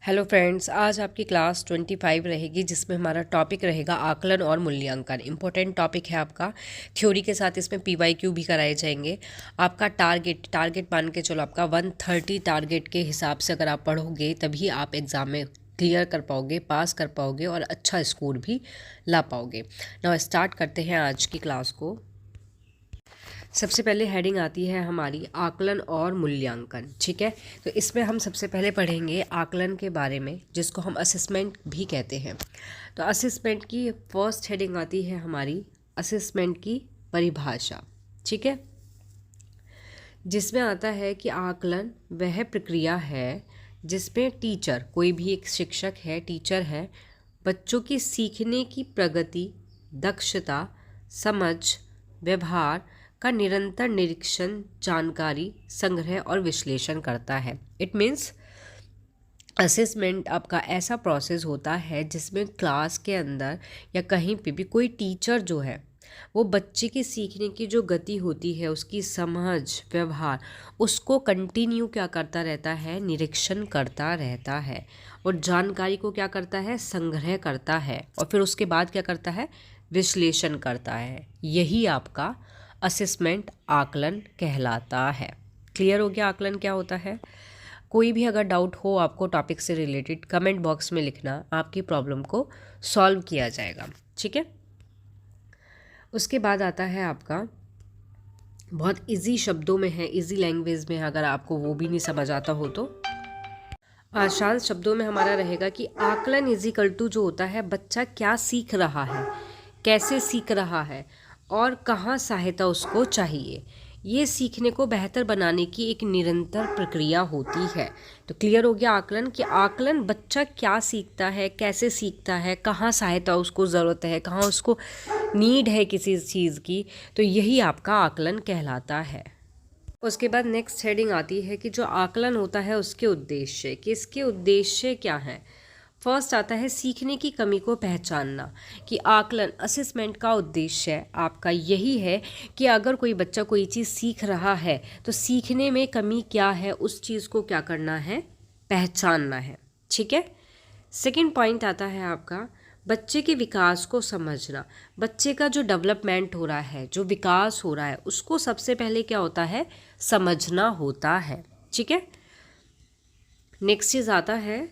Hello friends, आज आपकी class 25 रहेगी जिसमें हमारा टॉपिक रहेगा आकलन और मूल्यांकन। इम्पोर्टेंट टॉपिक है आपका। थ्योरी के साथ इसमें PYQ भी कराए जाएंगे। आपका टारगेट मान के चलो, आपका 130 टारगेट के हिसाब से अगर आप पढ़ोगे तभी आप एग्ज़ाम में क्लियर कर पाओगे, पास कर पाओगे और अच्छा स्कोर भी ला पाओगे। नाउ स्टार्ट करते हैं आज की क्लास को। सबसे पहले हेडिंग आती है हमारी आकलन और मूल्यांकन। ठीक है, तो इसमें हम सबसे पहले पढ़ेंगे आकलन के बारे में, जिसको हम असेसमेंट भी कहते हैं। तो असेसमेंट की फर्स्ट हेडिंग आती है हमारी असेसमेंट की परिभाषा। ठीक है, जिसमें आता है कि आकलन वह प्रक्रिया है जिसमें टीचर, कोई भी एक शिक्षक है, टीचर है, बच्चों की सीखने की प्रगति, दक्षता, समझ, व्यवहार का निरंतर निरीक्षण, जानकारी संग्रह और विश्लेषण करता है। इट मीन्स असेसमेंट आपका ऐसा प्रोसेस होता है जिसमें क्लास के अंदर या कहीं पे भी कोई टीचर जो है वो बच्चे के सीखने की जो गति होती है, उसकी समझ, व्यवहार, उसको कंटिन्यू क्या करता रहता है, निरीक्षण करता रहता है और जानकारी को क्या करता है, संग्रह करता है और फिर उसके बाद क्या करता है, विश्लेषण करता है। यही आपका असेसमेंट आकलन कहलाता है। क्लियर हो गया आकलन क्या होता है? कोई भी अगर डाउट हो आपको टॉपिक से रिलेटेड, कमेंट बॉक्स में लिखना, आपकी प्रॉब्लम को सॉल्व किया जाएगा। ठीक है, उसके बाद आता है आपका, बहुत इजी शब्दों में है, इजी लैंग्वेज में है, अगर आपको वो भी नहीं समझ आता हो तो आसान शब्दों में हमारा रहेगा कि आकलन इजिकल टू जो होता है, बच्चा क्या सीख रहा है, कैसे सीख रहा है और कहाँ सहायता उसको चाहिए। ये सीखने को बेहतर बनाने की एक निरंतर प्रक्रिया होती है। तो क्लियर हो गया आकलन कि आकलन बच्चा क्या सीखता है, कैसे सीखता है, कहाँ सहायता उसको ज़रूरत है, कहाँ उसको नीड है किसी चीज़ की। तो यही आपका आकलन कहलाता है। उसके बाद नेक्स्ट हेडिंग आती है कि जो आकलन होता है उसके उद्देश्य, कि इसके उद्देश्य क्या हैं। फर्स्ट आता है सीखने की कमी को पहचानना, कि आकलन असेसमेंट का उद्देश्य आपका यही है कि अगर कोई बच्चा कोई चीज़ सीख रहा है तो सीखने में कमी क्या है, उस चीज़ को क्या करना है, पहचानना है। ठीक है, सेकंड पॉइंट आता है आपका बच्चे के विकास को समझना। बच्चे का जो डेवलपमेंट हो रहा है, जो विकास हो रहा है, उसको सबसे पहले क्या होता है, समझना होता है। ठीक है, नेक्स्ट चीज़ आता है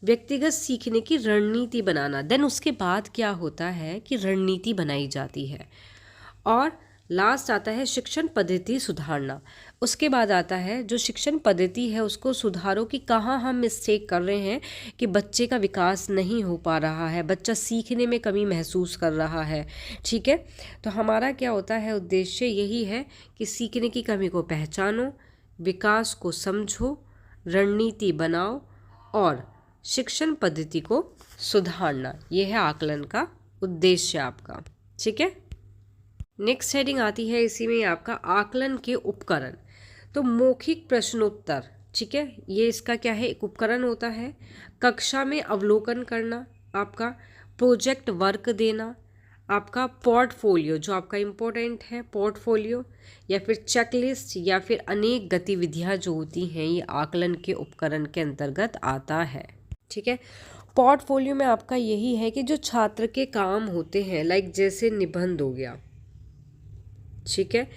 व्यक्तिगत सीखने की रणनीति बनाना। देन उसके बाद क्या होता है कि रणनीति बनाई जाती है। और लास्ट आता है शिक्षण पद्धति सुधारना। उसके बाद आता है जो शिक्षण पद्धति है उसको सुधारो, कि कहाँ हम मिस्टेक कर रहे हैं, कि बच्चे का विकास नहीं हो पा रहा है, बच्चा सीखने में कमी महसूस कर रहा है। ठीक है, तो हमारा क्या होता है, उद्देश्य यही है कि सीखने की कमी को पहचानो, विकास को समझो, रणनीति बनाओ और शिक्षण पद्धति को सुधारना। यह है आकलन का उद्देश्य आपका। ठीक है, नेक्स्ट हेडिंग आती है इसी में आपका आकलन के उपकरण। तो मौखिक प्रश्नोत्तर, ठीक है, ये इसका क्या है, एक उपकरण होता है। कक्षा में अवलोकन करना, आपका प्रोजेक्ट वर्क देना, आपका पोर्टफोलियो जो आपका इम्पोर्टेंट है, पोर्टफोलियो या फिर चेकलिस्ट या फिर अनेक गतिविधियां जो होती हैं, ये आकलन के उपकरण के अंतर्गत आता है। ठीक है, पोर्टफोलियो में आपका यही है कि जो छात्र के काम होते हैं, लाइक जैसे निबंध हो गया, ठीक है,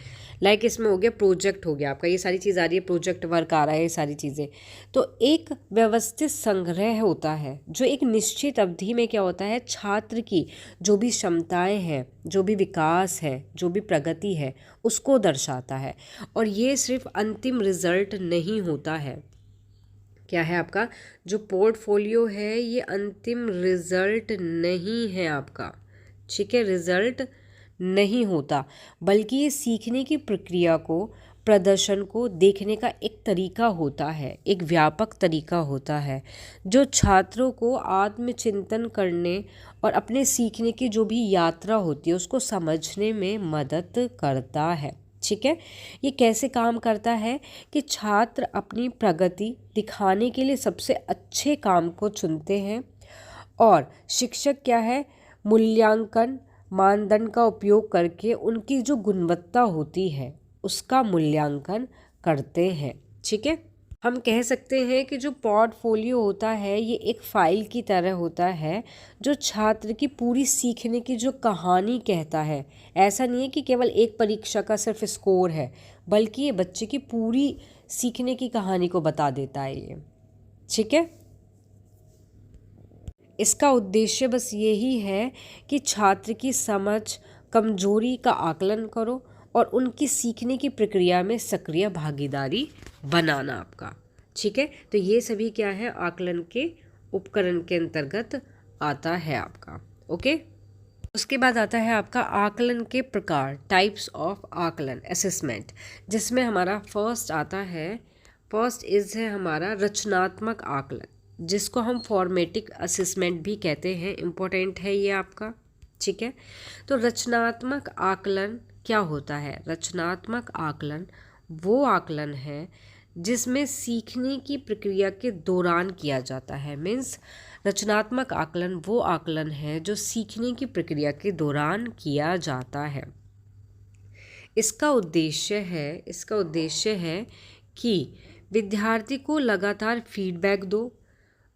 लाइक इसमें हो गया प्रोजेक्ट हो गया आपका, ये सारी चीज़ आ रही है, प्रोजेक्ट वर्क आ रहा है, ये सारी चीज़ें। तो एक व्यवस्थित संग्रह होता है जो एक निश्चित अवधि में क्या होता है, छात्र की जो भी क्षमताएं हैं, जो भी विकास है, जो भी प्रगति है, उसको दर्शाता है। और ये सिर्फ अंतिम रिजल्ट नहीं होता है, क्या है आपका जो पोर्टफोलियो है, ये अंतिम रिजल्ट नहीं है आपका। ठीक है, रिजल्ट नहीं होता, बल्कि ये सीखने की प्रक्रिया को, प्रदर्शन को देखने का एक तरीका होता है, एक व्यापक तरीका होता है जो छात्रों को आत्मचिंतन करने और अपने सीखने की जो भी यात्रा होती है उसको समझने में मदद करता है। ठीक है, ये कैसे काम करता है कि छात्र अपनी प्रगति दिखाने के लिए सबसे अच्छे काम को चुनते हैं और शिक्षक क्या है, मूल्यांकन मानदंड का उपयोग करके उनकी जो गुणवत्ता होती है उसका मूल्यांकन करते हैं। ठीक है, हम कह सकते हैं कि जो पोर्टफोलियो होता है ये एक फाइल की तरह होता है जो छात्र की पूरी सीखने की जो कहानी कहता है। ऐसा नहीं है कि केवल एक परीक्षा का सिर्फ स्कोर है, बल्कि ये बच्चे की पूरी सीखने की कहानी को बता देता है ये। ठीक है, इसका उद्देश्य बस यही है कि छात्र की समझ, कमजोरी का आकलन करो और उनकी सीखने की प्रक्रिया में सक्रिय भागीदारी बनाना आपका। ठीक है, तो ये सभी क्या है, आकलन के उपकरण के अंतर्गत आता है आपका। ओके, उसके बाद आता है आपका आकलन के प्रकार, टाइप्स ऑफ आकलन, असेसमेंट, जिसमें हमारा फर्स्ट आता है, फर्स्ट इज है हमारा रचनात्मक आकलन, जिसको हम फॉर्मेटिव असेसमेंट भी कहते हैं। इम्पोर्टेंट है ये आपका। ठीक है, तो रचनात्मक आकलन क्या होता है? रचनात्मक आकलन वो आकलन है जिसमें सीखने की प्रक्रिया के दौरान किया जाता है। मीन्स रचनात्मक आकलन वो आकलन है जो सीखने की प्रक्रिया के दौरान किया जाता है। इसका उद्देश्य है कि विद्यार्थी को लगातार फीडबैक दो,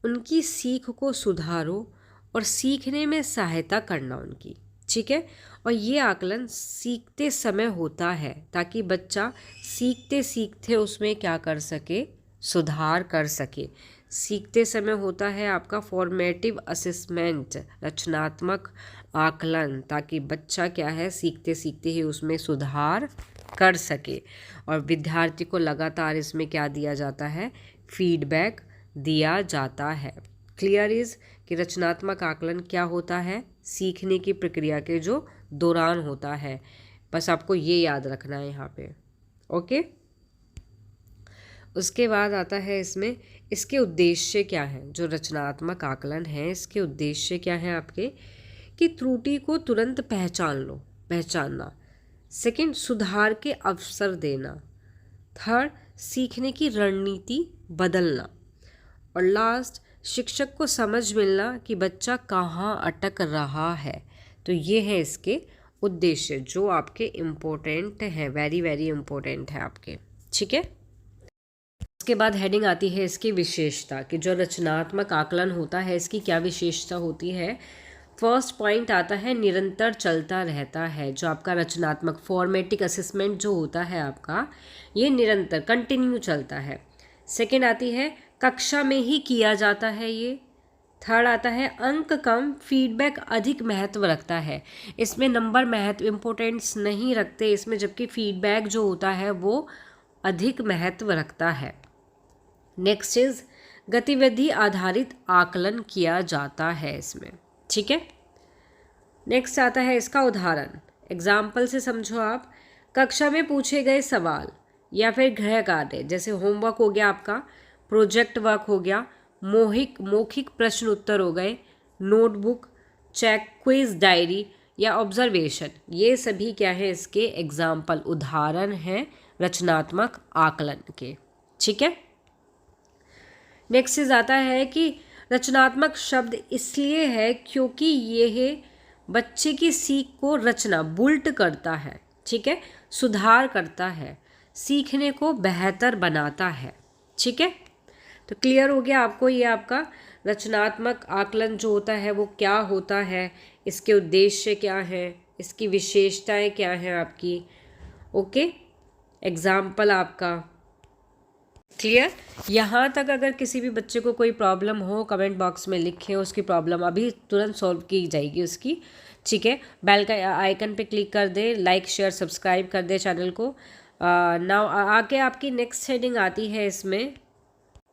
उनकी सीख को सुधारो और सीखने में सहायता करना उनकी। ठीक है, और ये आकलन सीखते समय होता है ताकि बच्चा सीखते सीखते उसमें क्या कर सके, सुधार कर सके। सीखते समय होता है आपका फॉर्मेटिव असेसमेंट, रचनात्मक आकलन, ताकि बच्चा क्या है, सीखते सीखते ही उसमें सुधार कर सके। और विद्यार्थी को लगातार इसमें क्या दिया जाता है, फीडबैक दिया जाता है। क्लियर इज कि रचनात्मक आकलन क्या होता है, सीखने की प्रक्रिया के जो दौरान होता है। बस आपको ये याद रखना है यहाँ पे। ओके, उसके बाद आता है इसमें इसके उद्देश्य क्या हैं। जो रचनात्मक आकलन है इसके उद्देश्य क्या हैं आपके, कि त्रुटि को तुरंत पहचानना। सेकंड, सुधार के अवसर देना। थर्ड, सीखने की रणनीति बदलना। और लास्ट, शिक्षक को समझ मिलना कि बच्चा कहाँ अटक रहा है। तो ये है इसके उद्देश्य जो आपके इम्पोर्टेंट है, वेरी वेरी इम्पोर्टेंट है आपके। ठीक है, उसके बाद हेडिंग आती है इसकी विशेषता, कि जो रचनात्मक आकलन होता है इसकी क्या विशेषता होती है। फर्स्ट पॉइंट आता है निरंतर चलता रहता है। जो आपका रचनात्मक फॉर्मेटिव असेसमेंट जो होता है आपका, ये निरंतर कंटिन्यू चलता है। सेकंड आती है कक्षा में ही किया जाता है ये। थर्ड आता है अंक कम, फीडबैक अधिक महत्व रखता है। इसमें नंबर महत्व इम्पोर्टेंस नहीं रखते इसमें, जबकि फीडबैक जो होता है वो अधिक महत्व रखता है। नेक्स्ट इज गतिविधि आधारित आकलन किया जाता है इसमें। ठीक है, नेक्स्ट आता है इसका उदाहरण, एग्जाम्पल से समझो आप। कक्षा में पूछे गए सवाल या फिर गृह कार्य, जैसे होमवर्क हो गया आपका, प्रोजेक्ट वर्क हो गया, मौखिक प्रश्न उत्तर हो गए, नोटबुक, चेक, क्विज डायरी या ऑब्जर्वेशन, ये सभी क्या है इसके एग्जाम्पल, उदाहरण हैं रचनात्मक आकलन के। ठीक है, नेक्स्ट इज आता है कि रचनात्मक शब्द इसलिए है क्योंकि यह बच्चे की सीख को रचना, बुल्ट करता है। ठीक है, सुधार करता है, सीखने को बेहतर बनाता है। ठीक है, तो क्लियर हो गया आपको ये आपका रचनात्मक आकलन जो होता है वो क्या होता है, इसके उद्देश्य क्या हैं, इसकी विशेषताएं क्या हैं आपकी। ओके, एग्जाम्पल आपका क्लियर। यहाँ तक अगर किसी भी बच्चे को कोई प्रॉब्लम हो कमेंट बॉक्स में लिखें, उसकी प्रॉब्लम अभी तुरंत सॉल्व की जाएगी उसकी। ठीक है, बेल का आइकन पे क्लिक कर दे, लाइक शेयर सब्सक्राइब कर दे चैनल को। नाउ आगे आपकी नेक्स्ट हेडिंग आती है इसमें।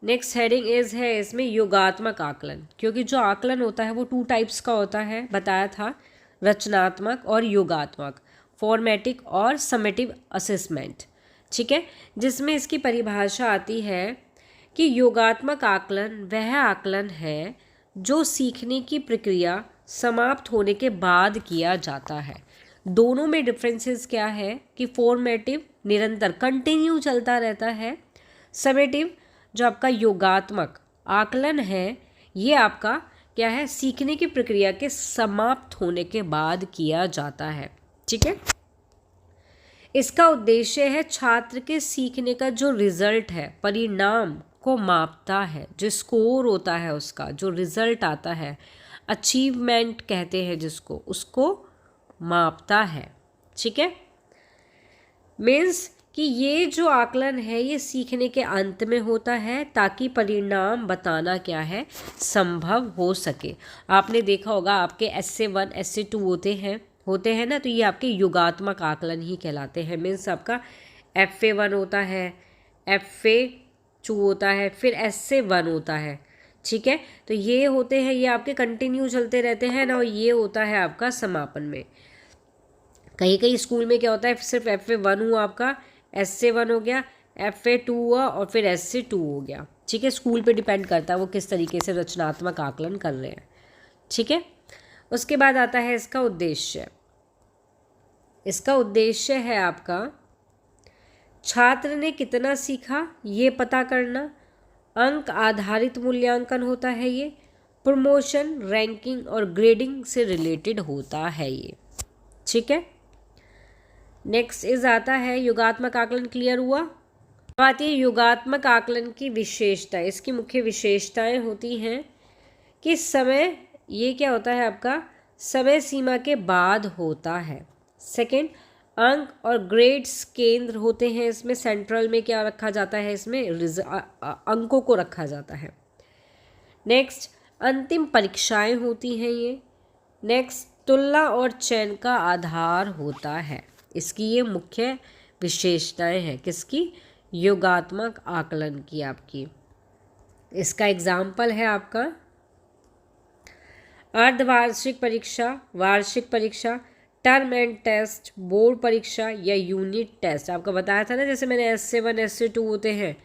नेक्स्ट हेडिंग है इसमें योगात्मक आकलन, क्योंकि जो आकलन होता है वो 2 टाइप्स का होता है, बताया था, रचनात्मक और योगात्मक, फॉर्मेटिव और समेटिव असेसमेंट। ठीक है, जिसमें इसकी परिभाषा आती है कि योगात्मक आकलन वह आकलन है जो सीखने की प्रक्रिया समाप्त होने के बाद किया जाता है। दोनों में डिफरेंसेस क्या है कि फॉर्मेटिव निरंतर कंटिन्यू चलता रहता है, समेटिव जो आपका योगात्मक आकलन है ये आपका क्या है, सीखने की प्रक्रिया के समाप्त होने के बाद किया जाता है। ठीक है, इसका उद्देश्य है छात्र के सीखने का जो रिजल्ट है, परिणाम को मापता है, जो स्कोर होता है उसका, जो रिजल्ट आता है, अचीवमेंट कहते हैं जिसको, उसको मापता है। ठीक है, मीन्स कि ये जो आकलन है ये सीखने के अंत में होता है ताकि परिणाम बताना क्या है, संभव हो सके। आपने देखा होगा आपके essay 1 essay 2 होते हैं ना, तो ये आपके युगात्मक आकलन ही कहलाते हैं। मीन्स आपका FA1 होता है, FA2 होता है, फिर essay 1 होता है। ठीक है, तो ये होते हैं, ये आपके कंटिन्यू चलते रहते हैं ना, और ये होता है आपका समापन में। कहीं कहीं स्कूल में क्या होता है, सिर्फ FA1 हुआ आपका, essay 1 हो गया, FA2 हुआ और फिर essay 2 हो गया। ठीक है, स्कूल पे डिपेंड करता है वो किस तरीके से रचनात्मक आकलन कर रहे हैं। ठीक है, उसके बाद आता है इसका उद्देश्य। इसका उद्देश्य है आपका छात्र ने कितना सीखा ये पता करना, अंक आधारित मूल्यांकन होता है ये, प्रमोशन, रैंकिंग और ग्रेडिंग से रिलेटेड होता है ये। ठीक है, नेक्स्ट इज आता है योगात्मक आकलन। क्लियर हुआ? अब आती है योगात्मक आकलन की विशेषता। इसकी मुख्य विशेषताएं होती हैं कि समय, ये क्या होता है आपका, समय सीमा के बाद होता है। सेकंड, अंक और ग्रेड्स केंद्र होते हैं इसमें, सेंट्रल में क्या रखा जाता है, इसमें अंकों को रखा जाता है। नेक्स्ट, अंतिम परीक्षाएं होती हैं ये। नेक्स्ट, तुलना और चयन का आधार होता है। इसकी ये मुख्य विशेषताएं हैं, किसकी, योगात्मक आकलन की आपकी। इसका एग्जाम्पल है आपका अर्धवार्षिक परीक्षा, वार्षिक परीक्षा, टर्म एंड टेस्ट, बोर्ड परीक्षा या यूनिट टेस्ट। आपको बताया था ना, जैसे मैंने essay 1 essay 2 होते हैं,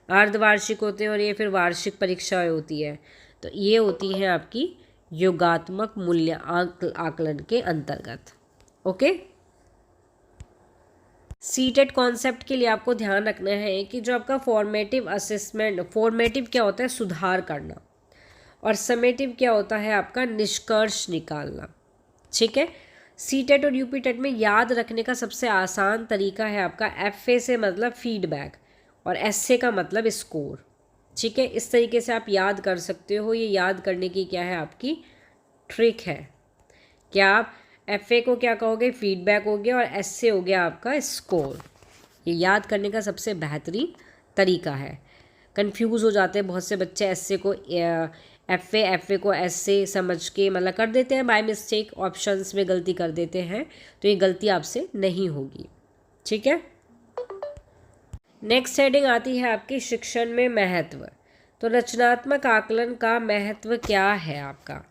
अर्धवार्षिक होते हैं, और ये फिर वार्षिक परीक्षाएं होती है। तो ये होती हैं आपकी योगात्मक मूल्य आकलन के अंतर्गत। ओके, सीटेट कॉन्सेप्ट के लिए आपको ध्यान रखना है कि जो आपका फॉर्मेटिव असेसमेंट, फॉर्मेटिव क्या होता है, सुधार करना, और समेटिव क्या होता है आपका, निष्कर्ष निकालना। ठीक है, सीटेट और यूपीटेट में याद रखने का सबसे आसान तरीका है आपका FA से मतलब फीडबैक और essay का मतलब स्कोर। ठीक है, इस तरीके से आप याद कर सकते हो। ये याद करने की क्या है आपकी ट्रिक है। क्या आप FA को क्या कहोगे, फीडबैक हो गया, और essay हो गया आपका स्कोर। ये याद करने का सबसे बेहतरीन तरीका है। कंफ्यूज हो जाते हैं बहुत से बच्चे, essay को FA को essay समझ के मतलब कर देते हैं बाय मिस्टेक, ऑप्शंस में गलती कर देते हैं, तो ये गलती आपसे नहीं होगी। ठीक है, नेक्स्ट हेडिंग आती है आपकी शिक्षण में महत्व। तो रचनात्मक आकलन का महत्व क्या है आपका।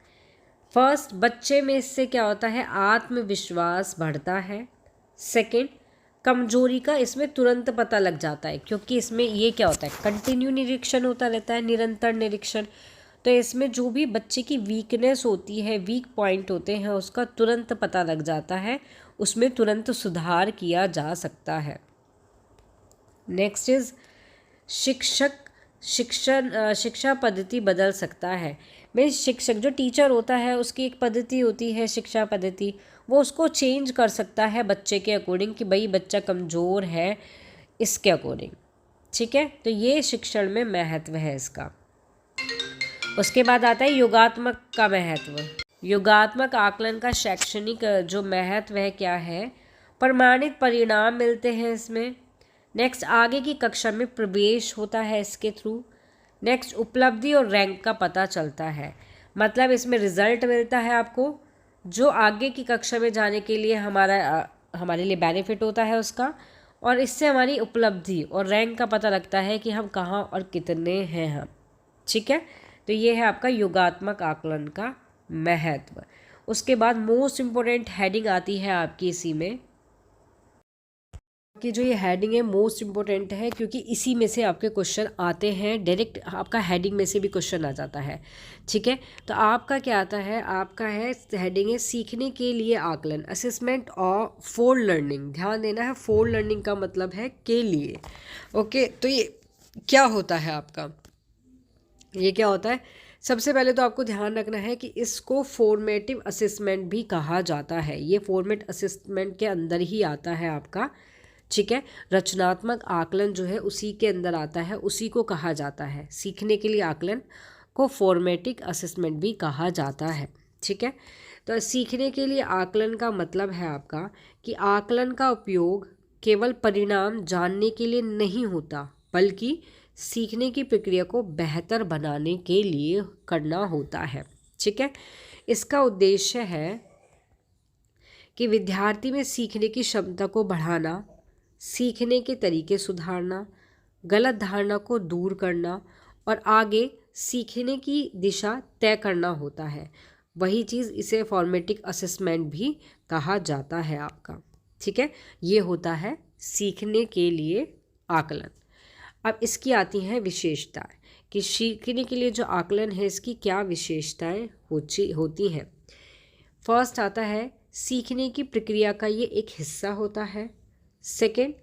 फर्स्ट, बच्चे में इससे क्या होता है, आत्मविश्वास बढ़ता है। सेकंड, कमजोरी का इसमें तुरंत पता लग जाता है, क्योंकि इसमें ये क्या होता है, कंटिन्यू निरीक्षण होता रहता है, निरंतर निरीक्षण। तो इसमें जो भी बच्चे की वीकनेस होती है, वीक पॉइंट होते हैं, उसका तुरंत पता लग जाता है, उसमें तुरंत सुधार किया जा सकता है। नेक्स्ट इज शिक्षा पद्धति बदल सकता है। मीन्स शिक्षक, जो टीचर होता है, उसकी एक पद्धति होती है, शिक्षा पद्धति, वो उसको चेंज कर सकता है बच्चे के अकॉर्डिंग, कि भाई बच्चा कमज़ोर है इसके अकॉर्डिंग। ठीक है, तो ये शिक्षण में महत्व है इसका। उसके बाद आता है योगात्मक का महत्व। योगात्मक आकलन का शैक्षणिक जो महत्व है क्या है, प्रमाणित परिणाम मिलते हैं इसमें। नेक्स्ट, आगे की कक्षा में प्रवेश होता है इसके थ्रू। नेक्स्ट, उपलब्धि और रैंक का पता चलता है, मतलब इसमें रिजल्ट मिलता है आपको, जो आगे की कक्षा में जाने के लिए हमारे लिए बेनिफिट होता है उसका, और इससे हमारी उपलब्धि और रैंक का पता लगता है कि हम कहाँ और कितने हैं हम। ठीक है, तो ये है आपका योगात्मक आकलन का महत्व। उसके बाद मोस्ट इम्पोर्टेंट हेडिंग आती है आपकी इसी में, कि जो ये हेडिंग है मोस्ट इम्पोर्टेंट है, क्योंकि इसी में से आपके क्वेश्चन आते हैं, डायरेक्ट आपका हेडिंग में से भी क्वेश्चन आ जाता है। ठीक है, तो आपका क्या आता है, आपका है हेडिंग है सीखने के लिए आकलन, असेसमेंट और फॉर लर्निंग। ध्यान देना है, फॉर लर्निंग का मतलब है के लिए। ओके, तो ये क्या होता है आपका, ये क्या होता है, सबसे पहले तो आपको ध्यान रखना है कि इसको फॉर्मेटिव असेसमेंट भी कहा जाता है। ये फॉर्मेट असेसमेंट के अंदर ही आता है आपका ठीक है। रचनात्मक आकलन जो है उसी के अंदर आता है, उसी को कहा जाता है। सीखने के लिए आकलन को फॉर्मेटिव असेसमेंट भी कहा जाता है। ठीक है। तो सीखने के लिए आकलन का मतलब है आपका कि आकलन का उपयोग केवल परिणाम जानने के लिए नहीं होता, बल्कि सीखने की प्रक्रिया को बेहतर बनाने के लिए करना होता है। ठीक है। इसका उद्देश्य है कि विद्यार्थी में सीखने की क्षमता को बढ़ाना, सीखने के तरीके सुधारना, गलत धारणा को दूर करना और आगे सीखने की दिशा तय करना होता है। वही चीज़ इसे फॉर्मेटिव असेसमेंट भी कहा जाता है आपका। ठीक है। ये होता है सीखने के लिए आकलन। अब इसकी आती हैं विशेषताएं कि सीखने के लिए जो आकलन है इसकी क्या विशेषताएं होती हैं। फर्स्ट आता है सीखने की प्रक्रिया का ये एक हिस्सा होता है। सेकंड,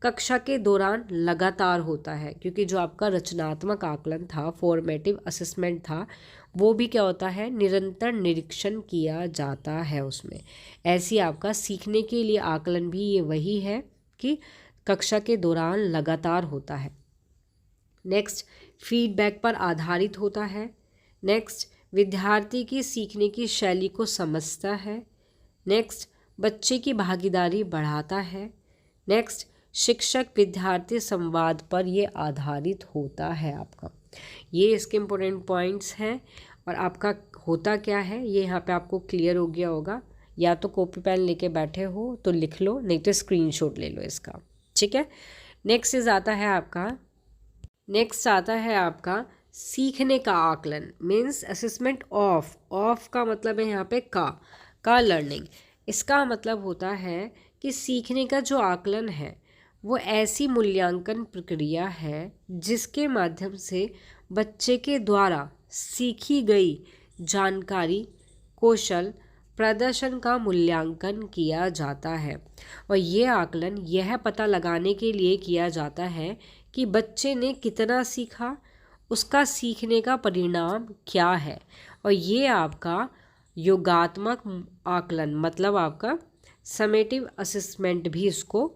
कक्षा के दौरान लगातार होता है, क्योंकि जो आपका रचनात्मक आकलन था, फॉर्मेटिव असेसमेंट था, वो भी क्या होता है, निरंतर निरीक्षण किया जाता है उसमें। ऐसी आपका सीखने के लिए आकलन भी ये वही है कि कक्षा के दौरान लगातार होता है। नेक्स्ट, फीडबैक पर आधारित होता है। नेक्स्ट, विद्यार्थी की सीखने की शैली को समझता है। नेक्स्ट, बच्चे की भागीदारी बढ़ाता है। नेक्स्ट, शिक्षक विद्यार्थी संवाद पर ये आधारित होता है आपका। ये इसके इम्पोर्टेंट पॉइंट्स हैं। और आपका होता क्या है ये यहाँ पे आपको क्लियर हो गया होगा। या तो कॉपी पेन लेके बैठे हो तो लिख लो, नहीं तो स्क्रीनशॉट ले लो इसका। ठीक है। नेक्स्ट आता है आपका सीखने का आकलन, मीन्स असेसमेंट ऑफ का मतलब है यहाँ पे का लर्निंग। इसका मतलब होता है कि सीखने का जो आकलन है वो ऐसी मूल्यांकन प्रक्रिया है जिसके माध्यम से बच्चे के द्वारा सीखी गई जानकारी, कौशल, प्रदर्शन का मूल्यांकन किया जाता है। और ये आकलन यह पता लगाने के लिए किया जाता है कि बच्चे ने कितना सीखा, उसका सीखने का परिणाम क्या है। और ये आपका योगात्मक आकलन, मतलब आपका समेटिव असेसमेंट भी इसको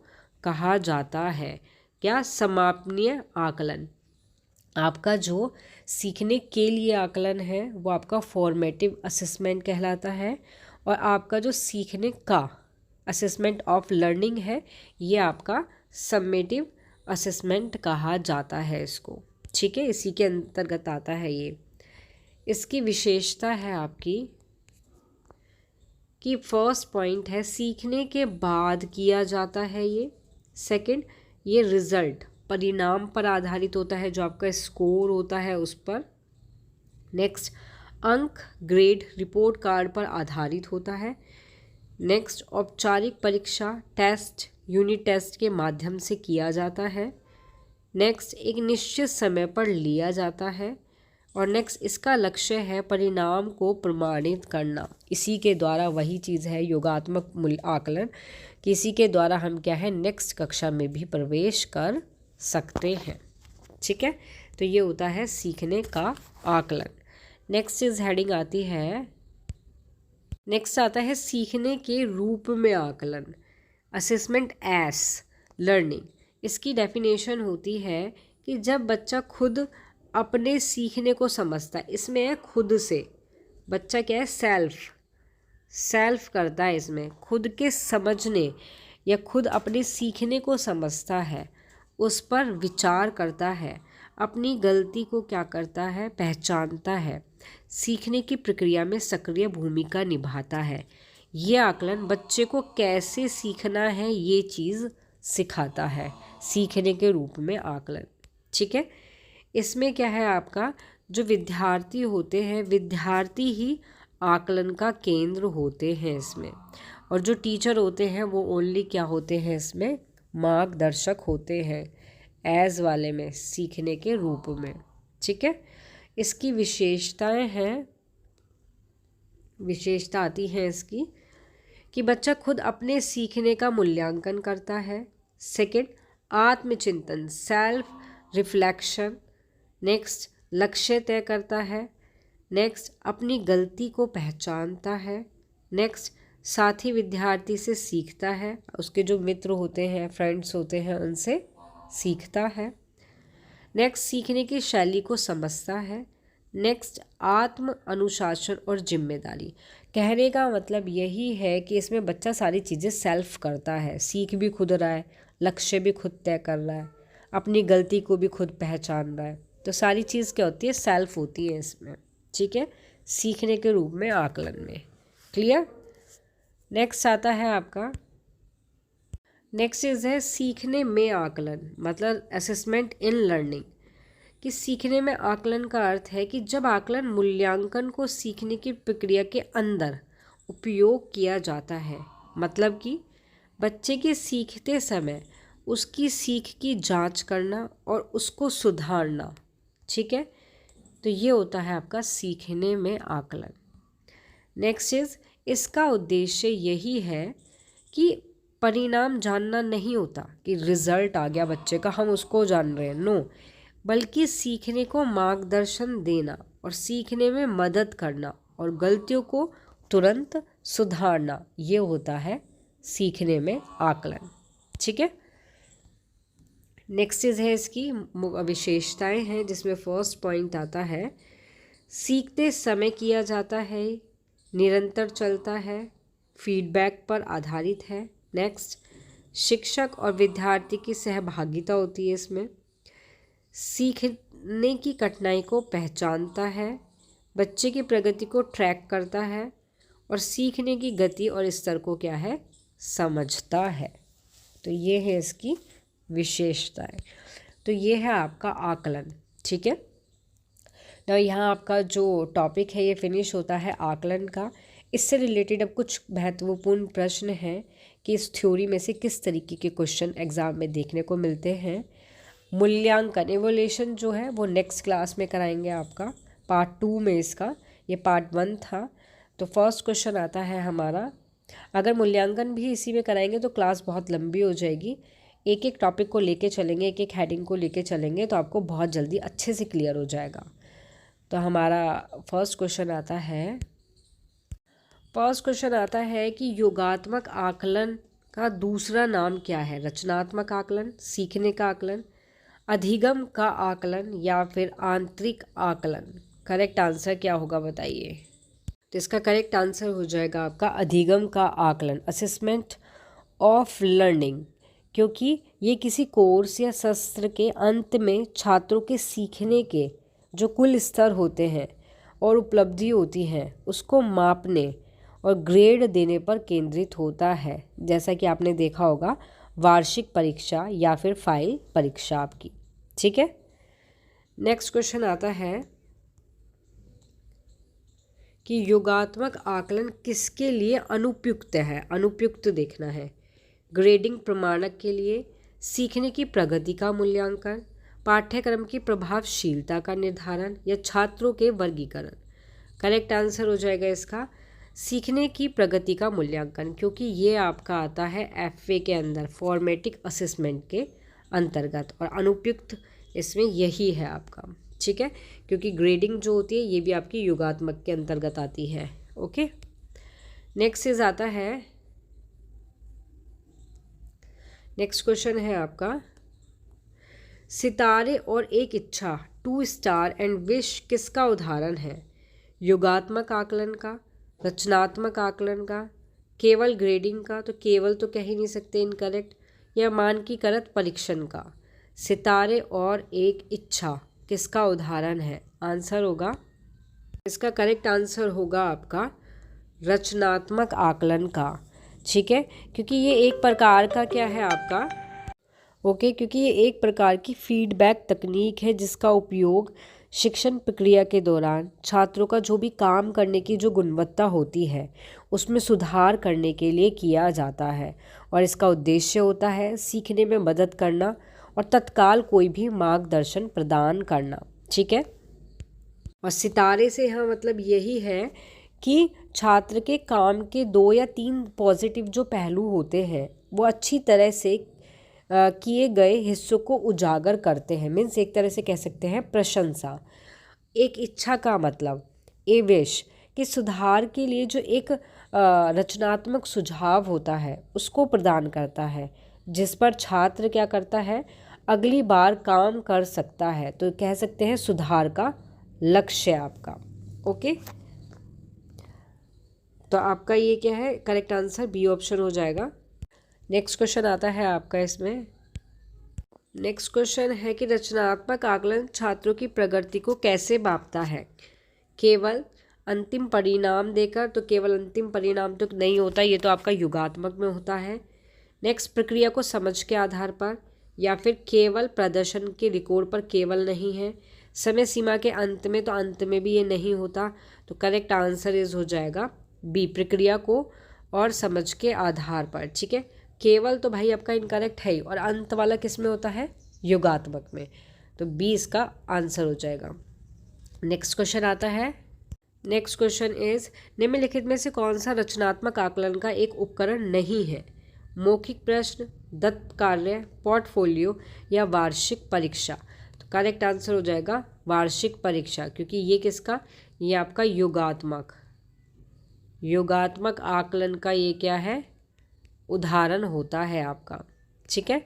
कहा जाता है। क्या? समापनीय आकलन। आपका जो सीखने के लिए आकलन है वो आपका फॉर्मेटिव असेसमेंट कहलाता है, और आपका जो सीखने का असेसमेंट ऑफ लर्निंग है ये आपका समेटिव असेसमेंट कहा जाता है इसको। ठीक है, इसी के अंतर्गत आता है ये। इसकी विशेषता है आपकी कि फर्स्ट पॉइंट है सीखने के बाद किया जाता है ये। सेकंड, ये रिजल्ट परिणाम पर आधारित होता है, जो आपका स्कोर होता है उस पर। नेक्स्ट, अंक ग्रेड रिपोर्ट कार्ड पर आधारित होता है। नेक्स्ट, औपचारिक परीक्षा टेस्ट यूनिट टेस्ट के माध्यम से किया जाता है। नेक्स्ट, एक निश्चित समय पर लिया जाता है। और नेक्स्ट, इसका लक्ष्य है परिणाम को प्रमाणित करना। इसी के द्वारा वही चीज़ है योगात्मक मूल्य आकलन, कि इसी के द्वारा हम क्या है नेक्स्ट कक्षा में भी प्रवेश कर सकते हैं। ठीक है, तो ये होता है सीखने का आकलन। नेक्स्ट इज हेडिंग आती है, नेक्स्ट आता है सीखने के रूप में आकलन, असेसमेंट एज लर्निंग। इसकी डेफिनेशन होती है कि जब बच्चा खुद अपने सीखने को समझता है, इसमें है खुद से, बच्चा क्या है सेल्फ करता है, इसमें खुद के समझने या खुद अपने सीखने को समझता है, उस पर विचार करता है, अपनी गलती को क्या करता है पहचानता है, सीखने की प्रक्रिया में सक्रिय भूमिका निभाता है। ये आकलन बच्चे को कैसे सीखना है ये चीज़ सिखाता है, सीखने के रूप में आकलन। ठीक है, इसमें क्या है आपका जो विद्यार्थी होते हैं, विद्यार्थी ही आकलन का केंद्र होते हैं इसमें, और जो टीचर होते हैं वो ओनली क्या होते हैं इसमें मार्गदर्शक होते हैं, एज वाले में सीखने के रूप में। ठीक है, इसकी विशेषताएं हैं, विशेषता आती है इसकी कि बच्चा खुद अपने सीखने का मूल्यांकन करता है। सेकंड, आत्मचिंतन सेल्फ रिफ्लेक्शन। नेक्स्ट, लक्ष्य तय करता है। नेक्स्ट, अपनी गलती को पहचानता है। नेक्स्ट, साथ ही विद्यार्थी से सीखता है, उसके जो मित्र होते हैं, फ्रेंड्स होते हैं, उनसे सीखता है। नेक्स्ट, सीखने की शैली को समझता है। नेक्स्ट, आत्म अनुशासन और जिम्मेदारी। कहने का मतलब यही है कि इसमें बच्चा सारी चीज़ें सेल्फ करता है, सीख भी खुद रहा है, लक्ष्य भी खुद तय कर रहा है, अपनी गलती को भी खुद पहचान रहा है। तो सारी चीज़ क्या होती है, सेल्फ होती है इसमें, ठीक है, सीखने के रूप में आकलन में। क्लियर। नेक्स्ट आता है आपका, नेक्स्ट चीज़ है सीखने में आकलन, मतलब असेसमेंट इन लर्निंग। कि सीखने में आकलन का अर्थ है कि जब आकलन मूल्यांकन को सीखने की प्रक्रिया के अंदर उपयोग किया जाता है, मतलब कि बच्चे के सीखते समय उसकी सीख की जांच करना और उसको सुधारना, ठीक है, तो ये होता है आपका सीखने में आकलन। नेक्स्ट चीज़, इसका उद्देश्य यही है कि परिणाम जानना नहीं होता कि रिजल्ट आ गया बच्चे का, हम उसको जान रहे हैं, नो, बल्कि सीखने को मार्गदर्शन देना और सीखने में मदद करना और गलतियों को तुरंत सुधारना, ये होता है सीखने में आकलन, ठीक है। नेक्स्ट चीज़ है इसकी विशेषताएं हैं, जिसमें फर्स्ट पॉइंट आता है सीखते समय किया जाता है, निरंतर चलता है, फीडबैक पर आधारित है। नेक्स्ट, शिक्षक और विद्यार्थी की सहभागिता होती है इसमें, सीखने की कठिनाई को पहचानता है, बच्चे की प्रगति को ट्रैक करता है और सीखने की गति और स्तर को क्या है, समझता है। तो ये है इसकी विशेषताएं। तो ये है आपका आकलन, ठीक है ना। यहाँ आपका जो टॉपिक है ये फिनिश होता है आकलन का। इससे रिलेटेड अब कुछ महत्वपूर्ण प्रश्न हैं कि इस थ्योरी में से किस तरीके के क्वेश्चन एग्ज़ाम में देखने को मिलते हैं। मूल्यांकन, एवोल्यूशन जो है वो नेक्स्ट क्लास में कराएंगे आपका, पार्ट 2 में इसका, ये पार्ट 1 था। तो फर्स्ट क्वेश्चन आता है हमारा, अगर मूल्यांकन भी इसी में कराएंगे तो क्लास बहुत लंबी हो जाएगी, एक एक टॉपिक को लेके चलेंगे, एक एक हेडिंग को लेके चलेंगे, तो आपको बहुत जल्दी अच्छे से क्लियर हो जाएगा। तो हमारा फर्स्ट क्वेश्चन आता है कि योगात्मक आकलन का दूसरा नाम क्या है। रचनात्मक आकलन, सीखने का आकलन, अधिगम का आकलन या फिर आंतरिक आकलन। करेक्ट आंसर क्या होगा बताइए। तो इसका करेक्ट आंसर हो जाएगा आपका अधिगम का आकलन, असेसमेंट ऑफ लर्निंग, क्योंकि ये किसी कोर्स या सत्र के अंत में छात्रों के सीखने के जो कुल स्तर होते हैं और उपलब्धि होती हैं उसको मापने और ग्रेड देने पर केंद्रित होता है, जैसा कि आपने देखा होगा वार्षिक परीक्षा या फिर फाइल परीक्षा आपकी, ठीक है। नेक्स्ट क्वेश्चन आता है कि योगात्मक आकलन किसके लिए अनुपयुक्त है। अनुपयुक्त देखना है, ग्रेडिंग प्रमाणक के लिए, सीखने की प्रगति का मूल्यांकन, पाठ्यक्रम की प्रभावशीलता का निर्धारण या छात्रों के वर्गीकरण। करेक्ट आंसर हो जाएगा इसका सीखने की प्रगति का मूल्यांकन, क्योंकि ये आपका आता है एफए के अंदर, फॉर्मेटिक असेसमेंट के अंतर्गत, और अनुपयुक्त इसमें यही है आपका, ठीक है, क्योंकि ग्रेडिंग जो होती है ये भी आपकी योगात्मक के अंतर्गत आती है। ओके, नेक्स्ट चीज आता है, नेक्स्ट क्वेश्चन है आपका, सितारे और एक इच्छा, 2 स्टार एंड विश किसका उदाहरण है। योगात्मक आकलन का, रचनात्मक आकलन का, केवल ग्रेडिंग का, तो केवल तो कह ही नहीं सकते, इनकरेक्ट, या मानकीकृत परीक्षण का। सितारे और एक इच्छा किसका उदाहरण है। आंसर होगा इसका करेक्ट आंसर होगा आपका रचनात्मक आकलन का, ठीक है, क्योंकि ये एक प्रकार का क्या है आपका, ओके, क्योंकि ये एक प्रकार की फीडबैक तकनीक है जिसका उपयोग शिक्षण प्रक्रिया के दौरान छात्रों का जो भी काम करने की जो गुणवत्ता होती है उसमें सुधार करने के लिए किया जाता है, और इसका उद्देश्य होता है सीखने में मदद करना और तत्काल कोई भी मार्गदर्शन प्रदान करना, ठीक है। और सितारे से हाँ मतलब यही है कि छात्र के काम के 2 या 3 पॉजिटिव जो पहलू होते हैं वो अच्छी तरह से किए गए हिस्सों को उजागर करते हैं, मीन्स एक तरह से कह सकते हैं प्रशंसा। एक इच्छा का मतलब ए विश कि सुधार के लिए जो एक रचनात्मक सुझाव होता है उसको प्रदान करता है, जिस पर छात्र क्या करता है, अगली बार काम कर सकता है। तो कह सकते हैं सुधार का लक्ष्य आपका। ओके, तो आपका ये क्या है, करेक्ट आंसर बी ऑप्शन हो जाएगा। नेक्स्ट क्वेश्चन आता है आपका इसमें। नेक्स्ट क्वेश्चन है कि रचनात्मक आकलन छात्रों की प्रगति को कैसे मापता है? केवल अंतिम परिणाम देकर? तो केवल अंतिम परिणाम तो नहीं होता, ये तो आपका युगात्मक में होता है। नेक्स्ट, प्रक्रिया को समझ के आधार पर, या फिर केवल प्रदर्शन के रिकॉर्ड पर केवल नहीं है। समय सीमा के अंत में, तो अंत में भी ये नहीं होता। तो करेक्ट आंसर इज हो जाएगा बी, प्रक्रिया को और समझ के आधार पर। ठीक है, केवल तो भाई आपका इनकरेक्ट है ही, और अंत वाला किस में होता है, युगात्मक में। तो बी इसका आंसर हो जाएगा। नेक्स्ट क्वेश्चन आता है। नेक्स्ट क्वेश्चन इज, निम्नलिखित में से कौन सा रचनात्मक आकलन का एक उपकरण नहीं है? मौखिक प्रश्न, दत्त कार्य, पोर्टफोलियो या वार्षिक परीक्षा? तो करेक्ट आंसर हो जाएगा वार्षिक परीक्षा, क्योंकि ये किसका, ये आपका योगात्मक आकलन का ये क्या है, उदाहरण होता है आपका। ठीक है,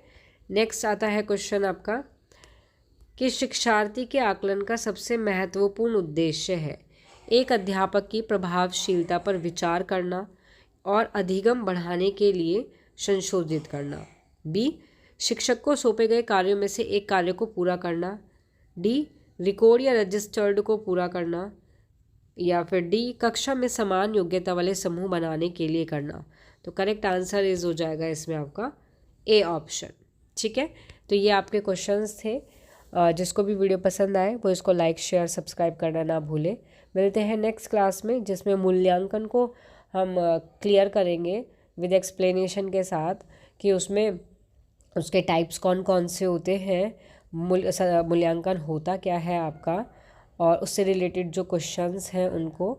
नेक्स्ट आता है क्वेश्चन आपका कि शिक्षार्थी के आकलन का सबसे महत्वपूर्ण उद्देश्य है? एक अध्यापक की प्रभावशीलता पर विचार करना और अधिगम बढ़ाने के लिए संशोधित करना। बी, शिक्षक को सौंपे गए कार्यों में से एक कार्य को पूरा करना। डी, रिकॉर्ड या रजिस्टर्ड को पूरा करना। या फिर डी, कक्षा में समान योग्यता वाले समूह बनाने के लिए करना। तो करेक्ट आंसर इज हो जाएगा इसमें आपका ए ऑप्शन। ठीक है, तो ये आपके क्वेश्चंस थे। जिसको भी वीडियो पसंद आए वो इसको लाइक शेयर सब्सक्राइब करना ना भूले। मिलते हैं नेक्स्ट क्लास में, जिसमें मूल्यांकन को हम क्लियर करेंगे विद एक्सप्लेनेशन के साथ, कि उसमें उसके टाइप्स कौन कौन से होते हैं, मूल्यांकन होता क्या है आपका, और उससे रिलेटेड जो क्वेश्चंस हैं उनको।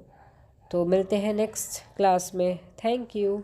तो मिलते हैं नेक्स्ट क्लास में। Thank you.